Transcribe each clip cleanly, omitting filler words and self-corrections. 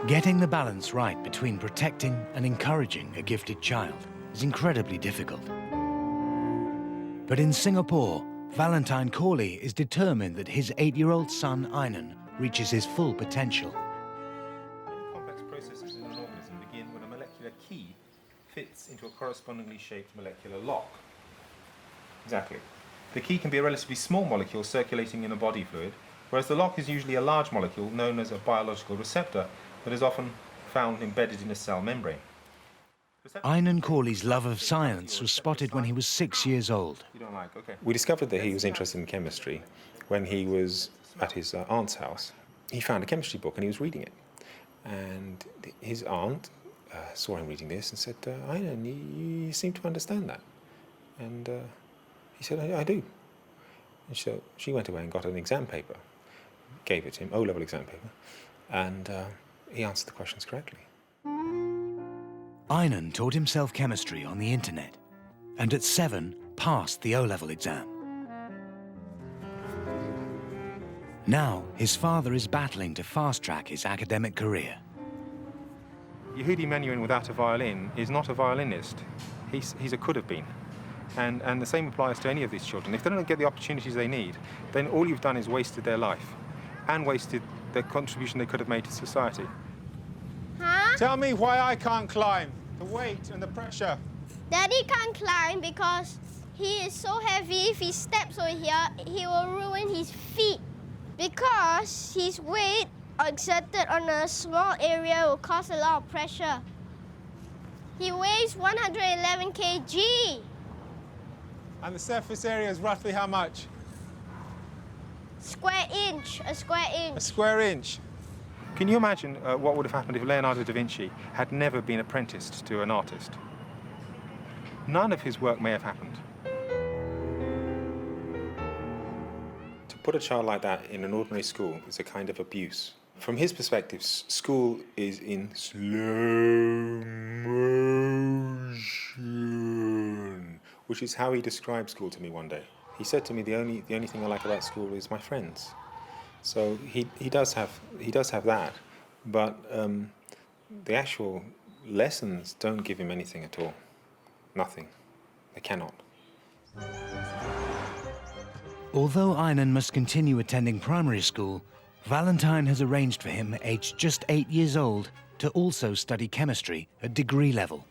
Getting the balance right between protecting and encouraging a gifted child is incredibly difficult. But in Singapore, Ainan Corley is determined that his 8-year-old son, Aynan, reaches his full potential. Complex processes in an organism begin when a molecular key fits into a correspondingly shaped molecular lock. Exactly. The key can be a relatively small molecule circulating in a body fluid, whereas the lock is usually a large molecule known as a biological receptor that is often found embedded in a cell membrane. Ainan Corley's love of science was spotted when he was 6 years old. We discovered that he was interested in chemistry when he was at his aunt's house. He found a chemistry book and he was reading it. And his aunt saw him reading this and said, Aynan, you seem to understand that. And he said, I do. And so she went away and got an exam paper, gave it to him, O-level exam paper, and he answered the questions correctly. Aynan taught himself chemistry on the internet, and at 7 passed the O-level exam. Now his father is battling to fast-track his academic career. Yehudi Menuhin without a violin is not a violinist. He's a could-have-been. And the same applies to any of these children. If they don't get the opportunities they need, then all you've done is wasted their life and wasted the contribution they could have made to society. Huh? Tell me why I can't climb. The weight and the pressure. Daddy can't climb because he is so heavy. If he steps over here, he will ruin his feet. Because his weight exerted on a small area will cause a lot of pressure. He weighs 111 kg. And the surface area is roughly how much? Square inch, a square inch. A square inch. Can you imagine what would have happened if Leonardo da Vinci had never been apprenticed to an artist? None of his work may have happened. To put a child like that in an ordinary school is a kind of abuse. From his perspective, school is in slow motion, which is how he described school to me one day. He said to me, the only thing I like about school is my friends. So he does have that, but the actual lessons don't give him anything at all. Nothing. They cannot. Although Aynan must continue attending primary school, Valentine has arranged for him, aged just 8 years old, to also study chemistry at degree level.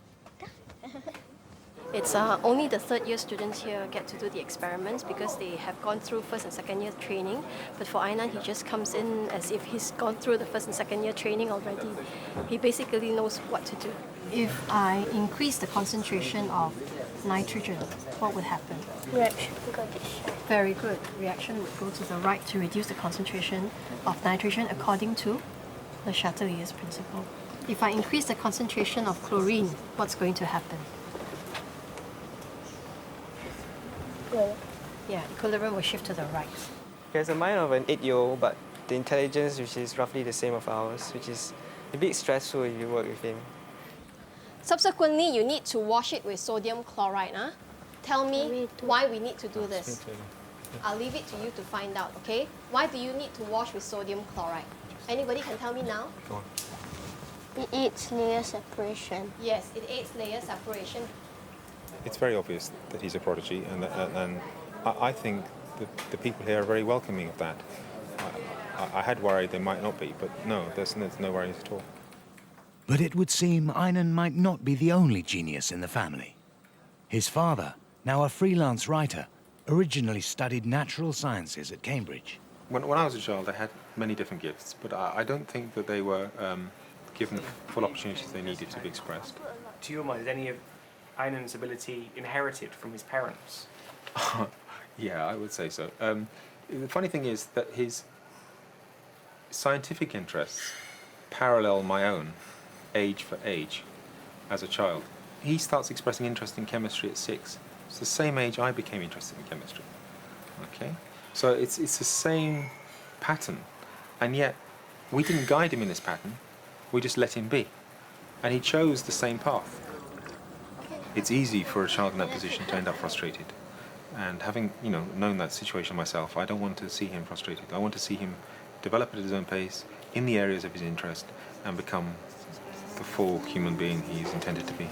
It's only the third-year students here get to do the experiments because they have gone through first and second-year training. But for Aynan, he just comes in as if he's gone through the first and second-year training already. He basically knows what to do. If I increase the concentration of nitrogen, what would happen? Reaction. Very good. Reaction would go to the right to reduce the concentration of nitrogen according to the Chatelier's principle. If I increase the concentration of chlorine, what's going to happen? Yeah, equilibrium will shift to the right. He has the mind of an 8-year-old, but the intelligence, which is roughly the same of ours, which is a bit stressful if you work with him. Subsequently, you need to wash it with sodium chloride. Huh? Tell me why we need to do this. I'll leave it to you to find out, okay? Why do you need to wash with sodium chloride? Anybody can tell me now? Go on. It aids layer separation. Yes, it aids layer separation. It's very obvious that he's a prodigy, and I think that the people here are very welcoming of that. I had worried they might not be, but no, there's no worries at all. But it would seem Aynan might not be the only genius in the family. His father, now a freelance writer, originally studied natural sciences at Cambridge. When I was a child, I had many different gifts, but I don't think that they were given the full opportunities they needed to be expressed. To your mind, is any of Aynan's ability inherited from his parents? Yeah, I would say so. The funny thing is that his scientific interests parallel my own, age for age, as a child. He starts expressing interest in chemistry at 6. It's the same age I became interested in chemistry. Okay? So it's the same pattern, and yet we didn't guide him in this pattern, we just let him be. And he chose the same path. It's easy for a child in that position to end up frustrated. And having, known that situation myself, I don't want to see him frustrated. I want to see him develop at his own pace, in the areas of his interest and become the full human being he is intended to be.